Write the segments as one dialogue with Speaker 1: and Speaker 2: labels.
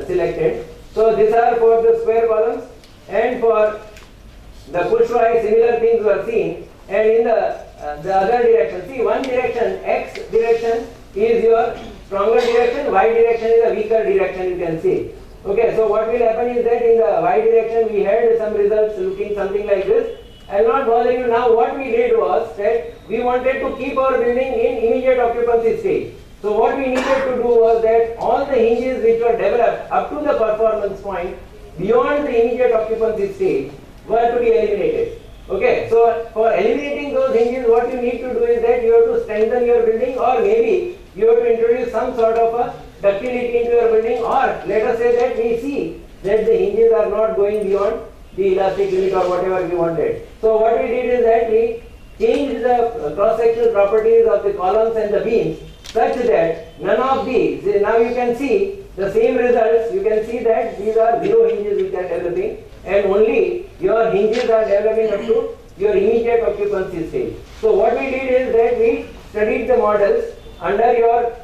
Speaker 1: selected. So these are for the square columns, and for the push-wise similar things were seen. And in the other direction, see, one direction, X direction is your stronger direction, Y direction is a weaker direction, you can see. Okay, so what will happen is that in the Y direction we had some results looking something like this. I will not bother you now. What we did was that we wanted to keep our building in immediate occupancy stage. So what we needed to do was that all the hinges which were developed up to the performance point beyond the immediate occupancy stage were to be eliminated. Okay, so for eliminating those hinges, what you need to do is that you have to strengthen your building, or maybe you have to introduce some sort of a ductility into your building, or let us say that we see that the hinges are not going beyond the elastic limit or whatever we wanted. So what we did is that we changed the cross-sectional properties of the columns and the beams such that none of these, now you can see the same results. You can see that these are zero hinges which are developing, and only your hinges are developing up to your immediate occupancy stage. So what we did is that we studied the models under your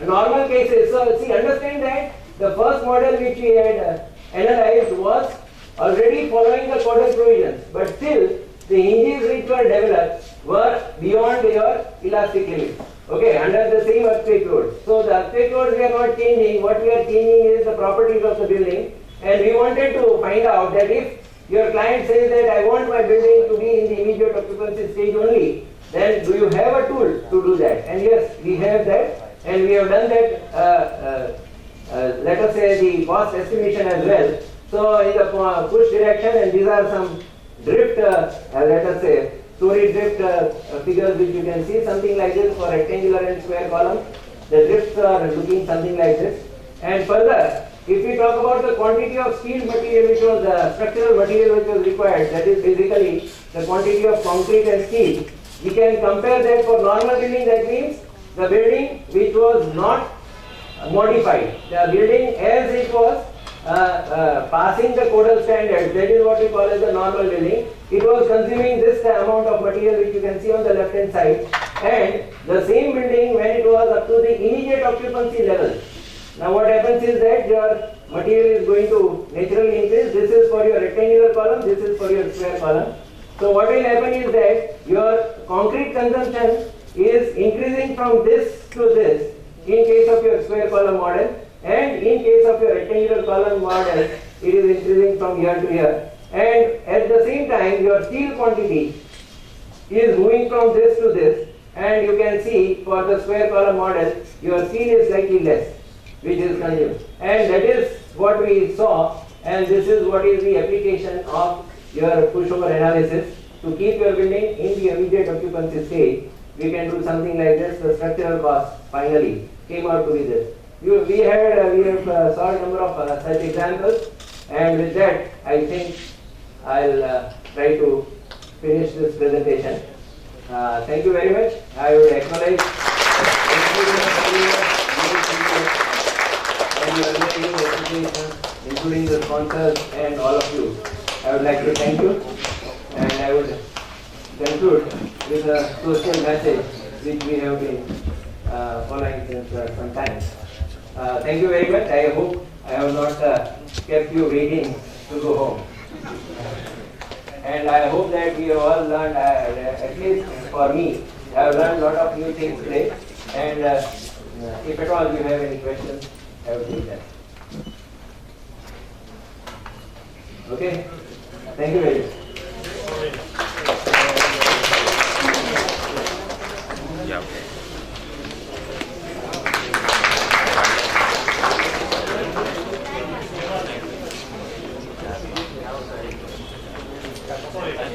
Speaker 1: normal cases. So see, understand that the first model which we had analyzed was already following the codal provisions, but still the hinges which were developed were beyond your elastic limit. Okay, under the same earthquake load. So the earthquake loads we are not changing. What we are changing is the properties of the building, and we wanted to find out that if your client says that I want my building to be in the immediate occupancy stage only, then do you have a tool to do that? And yes, we have that, and we have done that, let us say the cost estimation as well. So in the push direction, and these are some drift, let us say, story drift figures which you can see, something like this for rectangular and square columns. The drifts are looking something like this. And further, if we talk about the quantity of steel material which was the structural material which was required, that is basically the quantity of concrete and steel, we can compare that for normal building. That means the building which was not modified, the building as it was passing the codal standards, that is what we call as the normal building. It was consuming this amount of material which you can see on the left hand side, and the same building when it was up to the immediate occupancy level. Now what happens is that your material is going to naturally increase. This is for your rectangular column, this is for your square column. So what will happen is that your concrete consumption is increasing from this to this in case of your square column model, and in case of your rectangular column model, it is increasing from here to here. And at the same time, your steel quantity is moving from this to this, and you can see for the square column model, your steel is slightly less, which is consumed. And that is what we saw, and this is what is the application of your pushover analysis. To keep your building in the immediate occupancy stage, we can do something like this. The structural cost finally came out to be this. We have saw a number of such examples, and with that I think I'll try to finish this presentation. Thank you very much. I would acknowledge including the sponsors and all of you. I would like to thank you, and I would conclude with a social message which we have been following since some time. Thank you very much. I hope I have not kept you waiting to go home. And I hope that we have all learned, at least for me, I have learned a lot of new things today. And if at all you have any questions, I will take that. Okay? Thank you very much.
Speaker 2: Yeah.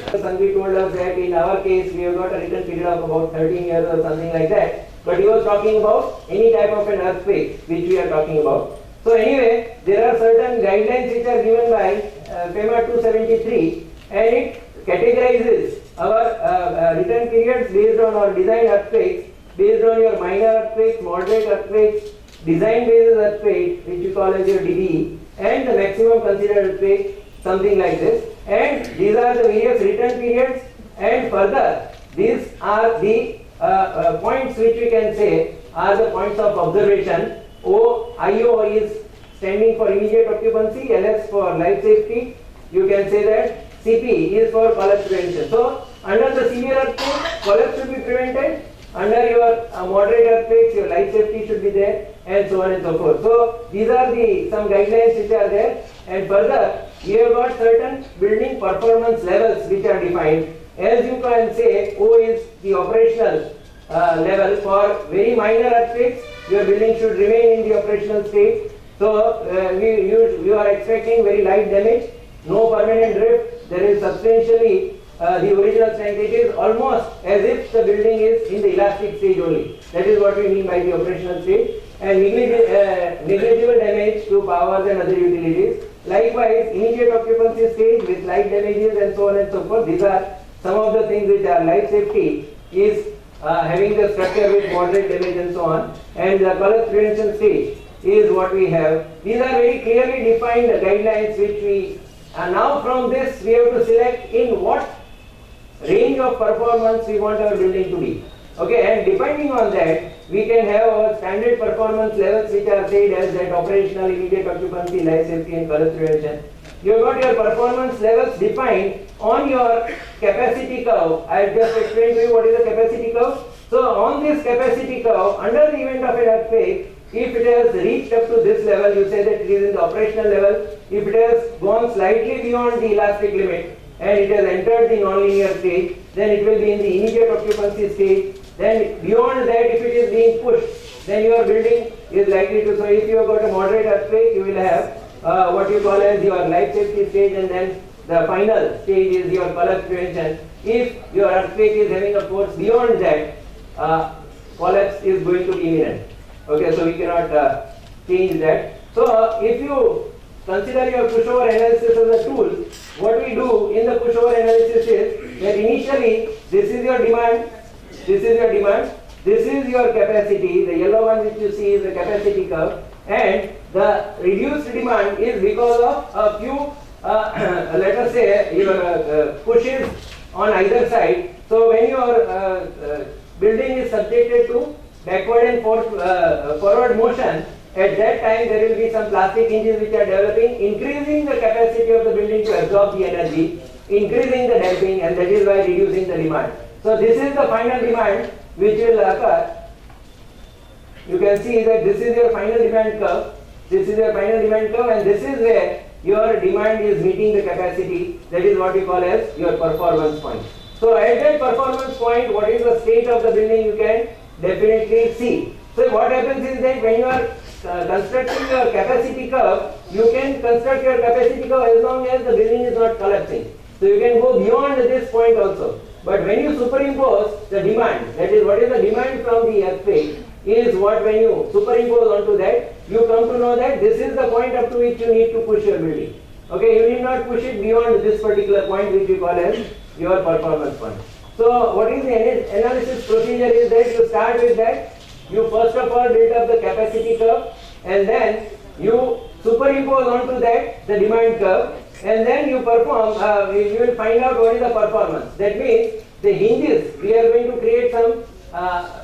Speaker 1: Sandeep told us that in our case we have got a written period of about 13 years or something like that. But he was talking about any type of an earthquake which we are talking about. So anyway, there are certain guidelines which are given by FEMA 273, and it categorizes our written periods based on our design earthquakes, based on your minor earthquakes, moderate earthquakes, design basis earthquake, which you call as your DBE, and the maximum considered earthquake, something like this. And these are the various written periods, and further these are the points which we can say are the points of observation. IO is standing for immediate occupancy, LS for life safety. You can say that CP is for collapse prevention. So under the severe earthquake, collapse should be prevented. Under your moderate earthquakes, your life safety should be there, and so on and so forth. So these are the some guidelines which are there. And further, we have got certain building performance levels which are defined. As you can say, O is the operational level. For very minor earthquakes, your building should remain in the operational state. So you are expecting very light damage, no permanent drift. There is substantially the original strength. It is almost as if the building is in the elastic stage only. That is what we mean by the operational stage. And negligible damage to powers and other utilities. Likewise, immediate occupancy stage with light damages and so on and so forth. These are some of the things which are life safety is having the structure with moderate damage and so on. And the collapse prevention stage is what we have. These are very clearly defined guidelines which we now from this we have to select in what range of performance we want our building to be. Okay, and depending on that, we can have our standard performance levels which are said as that operational, immediate occupancy, life safety and collapse prevention. You have got your performance levels defined on your capacity curve. I have just explained to you what is the capacity curve. So on this capacity curve, under the event of an earthquake, if it has reached up to this level, you say that it is in the operational level. If it has gone slightly beyond the elastic limit and it has entered the nonlinear stage, then it will be in the immediate occupancy stage. Then beyond that, if it is being pushed, then your building is likely to. So if you have got a moderate earthquake, you will have what you call as your life safety stage, and then the final stage is your collapse prevention. If your earthquake is having a force beyond that, collapse is going to be imminent. Okay, so we cannot change that. So if you consider your pushover analysis as a tool, what we do in the pushover analysis is that initially this is your demand, this is your demand, this is your capacity. The yellow one which you see is the capacity curve, and the reduced demand is because of a few let us say your pushes on either side. So when your building is subjected to backward and forward motion, at that time there will be some plastic hinges which are developing, increasing the capacity of the building to absorb the energy, increasing the damping, and that is why reducing the demand. So this is the final demand which will occur. You can see that this is your final demand curve, this is your final demand curve, and this is where your demand is meeting the capacity. That is what we call as your performance point. So at that performance point, what is the state of the building you can definitely see. So what happens is that when you are constructing your capacity curve, you can construct your capacity curve as long as the building is not collapsing. So you can go beyond this point also. But when you superimpose the demand, that is what is the demand from the earthquake, is what when you superimpose onto that, you come to know that this is the point up to which you need to push your building. Okay, you need not push it beyond this particular point which we call as your performance point. So what is the analysis procedure is that you start with that. You first of all build up the capacity curve, and then you superimpose onto that the demand curve, and then you perform, you will find out what is the performance. That means the hinges, we are going to create some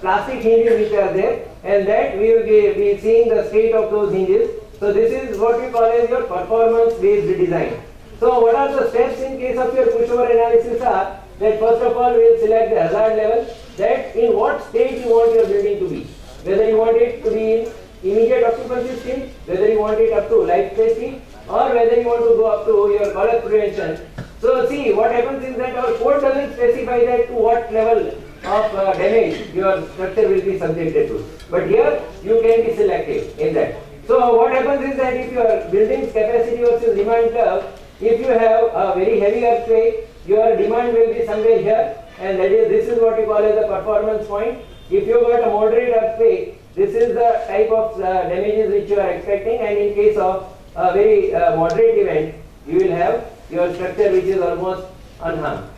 Speaker 1: plastic hinges which are there, and that we will be seeing the state of those hinges. So this is what we call as your performance based design. So what are the steps in case of your pushover analysis are that first of all we will select the hazard level, that in what state you want your building to be. Whether you want it to be in immediate occupancy stage, whether you want it up to life safety, or whether you want to go up to your collapse prevention. So see, what happens is that our code doesn't specify that to what level of damage your structure will be subjected to. But here you can be selective in that. So what happens is that if your building's capacity versus demand curve, if you have a very heavy earthquake, your demand will be somewhere here, and that is, this is what we call as the performance point. If you got a moderate earthquake, this is the type of damages which you are expecting, and in case of a very moderate event, you will have your structure which is almost unharmed.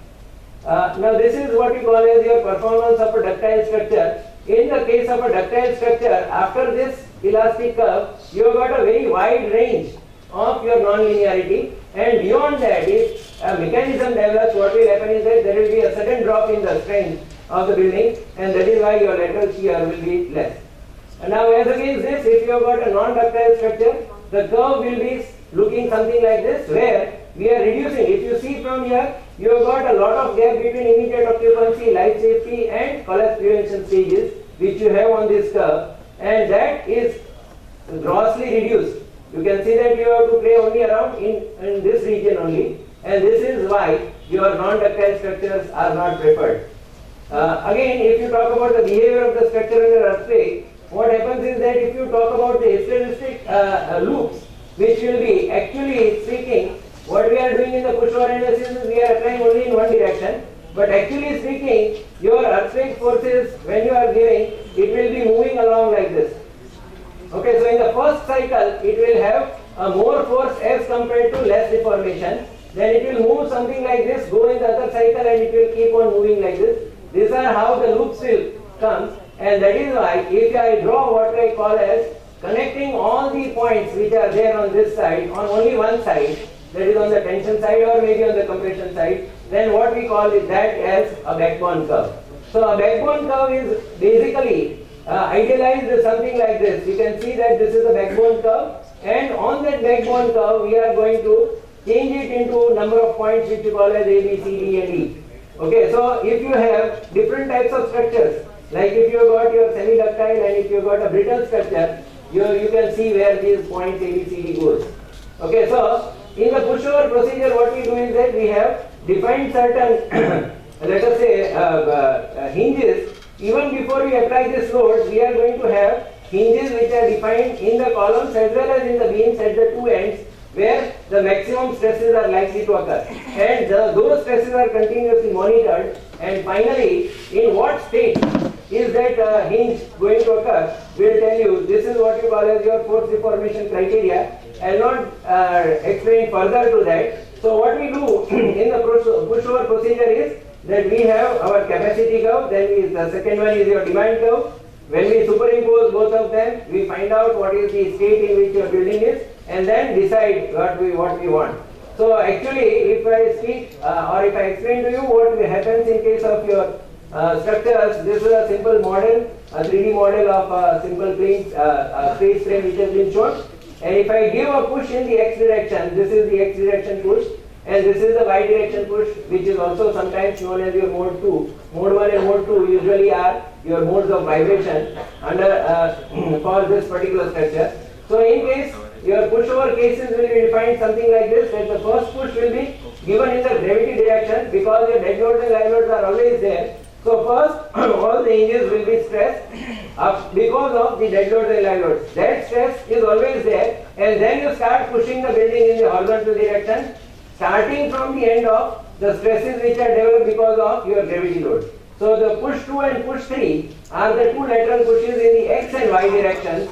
Speaker 1: Now this is what we call as your performance of a ductile structure. In the case of a ductile structure, after this elastic curve, you have got a very wide range of your non-linearity, and beyond that, if a mechanism develops, what will happen is that there will be a sudden drop in the strength of the building, and that is why your lateral shear will be less. And now as against this, if you have got a non-ductile structure, the curve will be looking something like this, where we are reducing. If you see from here, you have got a lot of gap between immediate occupancy, life safety and collapse prevention stages which you have on this curve, and that is grossly reduced. You can see that you have to play only around in this region only, and this is why your non-ductile structures are not preferred. Again, if you talk about the behavior of the structure under earthquake, what happens is that if you talk about the hysteresis loops, which will be actually speaking, what we are doing in the pushover analysis is we are applying only in one direction, but actually speaking, your earthquake forces, when you are giving, it will be moving along like this. Okay, so in the first cycle, it will have a more force as compared to less deformation. Then it will move something like this, go in the other cycle, and it will keep on moving like this. These are how the loops will come, and that is why if I draw what I call as connecting all the points which are there on this side on only one side, that is on the tension side or maybe on the compression side, then what we call is that as a backbone curve. So a backbone curve is basically idealized something like this. You can see that this is a backbone curve, and on that backbone curve we are going to change it into number of points which we call as A, B, C, D and E. Okay, so if you have different types of structures, like if you have got your semi-ductile and if you have got a brittle structure, you can see where these points A, B, C, D goes. Okay, so in the pushover procedure, what we do is that we have defined certain, let us say, hinges. Even before we apply this load, we are going to have hinges which are defined in the columns as well as in the beams at the two ends, where the maximum stresses are likely to occur, and those stresses are continuously monitored, and finally in what state is that hinge going to occur will tell you. This is what you call as your force deformation criteria. I will not explain further to that. So what we do in the pushover procedure is that we have our capacity curve, then the second one is your demand curve. When we superimpose both of them, we find out what is the state in which your building is, and then decide what we want. So actually, if I speak or if I explain to you what happens in case of your structures, this is a simple model, a 3D model of a simple plane, space frame which has been shown. And if I give a push in the x direction, this is the x direction push, and this is the y direction push, which is also sometimes known as your mode 2. Mode 1 and mode 2 usually are your modes of vibration under for this particular structure. So in case your pushover cases will be defined something like this, that the first push will be given in the gravity direction because your dead loads and live loads are always there. So first all the hinges will be stressed because of the dead loads and live loads. That stress is always there, and then you start pushing the building in the horizontal direction, starting from the end of the stresses which are developed because of your gravity load. So the push 2 and push 3 are the two lateral pushes in the x and y directions.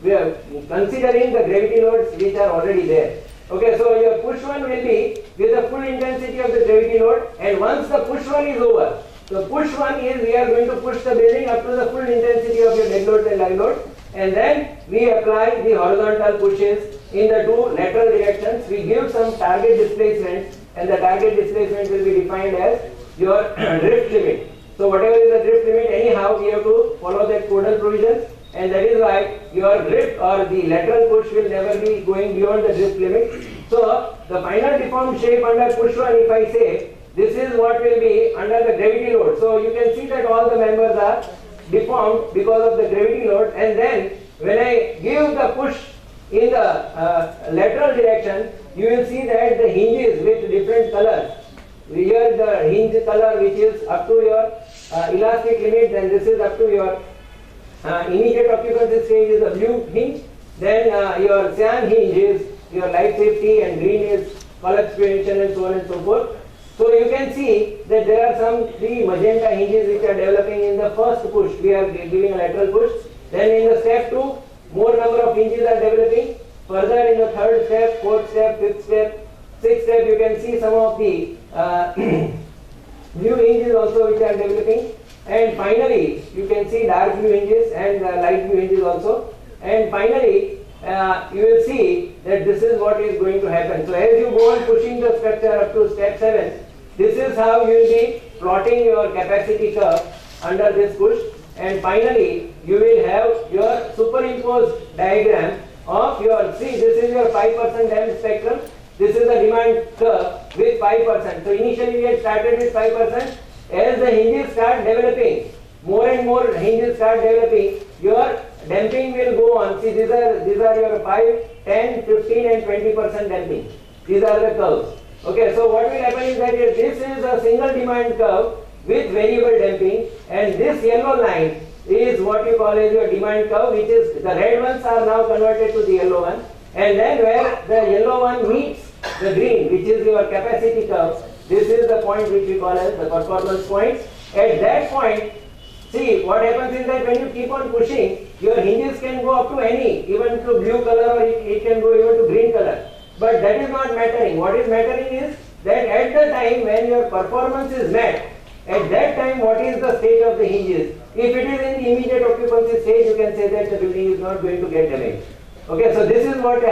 Speaker 1: We are considering the gravity loads which are already there. Okay, so your push 1 will be with the full intensity of the gravity load, and once the push 1 is over, so push 1 is we are going to push the building up to the full intensity of your dead load and live load, and then we apply the horizontal pushes in the two lateral directions. We give some target displacement, and the target displacement will be defined as your drift limit. So whatever is the drift limit, anyhow we have to follow that codal provisions, and that is why your drift or the lateral push will never be going beyond the drift limit. So the final deformed shape under push 1, if I say, this is what will be under the gravity load. So you can see that all the members are deformed because of the gravity load, and then when I give the push in the lateral direction, you will see that the hinges with different colors. Here the hinge color which is up to your elastic limit, and this is up to your immediate occupancy stage is a blue hinge. Then your cyan hinge is your life safety, and green is collapse prevention, and so on and so forth. So you can see that there are some 3 magenta hinges which are developing in the first push. We are giving a lateral push. Then in the step 2, more number of hinges are developing. Further in the 3rd step, 4th step, 5th step, 6th step, you can see some of the blue hinges also which are developing. And finally, you can see dark blue hinges and light blue hinges also. And finally, you will see that this is what is going to happen. So as you go on pushing the structure up to step 7, this is how you will be plotting your capacity curve under this push. And finally, you will have your superimposed diagram of your, see, this is your 5% damage spectrum. This is the demand curve with 5%. So initially we had started with 5%. As the hinges start developing, more and more hinges start developing, your damping will go on. See, these are your 5, 10, 15 and 20% damping. These are the curves. Okay, so what will happen is that this is a single demand curve with variable damping, and this yellow line is what you call as your demand curve, which is the red ones are now converted to the yellow one, and then where the yellow one meets the green, which is your capacity curve, this is the point which we call as the performance point. At that point, see, what happens is that when you keep on pushing, your hinges can go up to any, even to blue color, or it can go even to green color. But that is not mattering. What is mattering is that at the time when your performance is met, at that time what is the state of the hinges? If it is in the immediate occupancy stage, you can say that the building is not going to get damaged. Okay, so this is what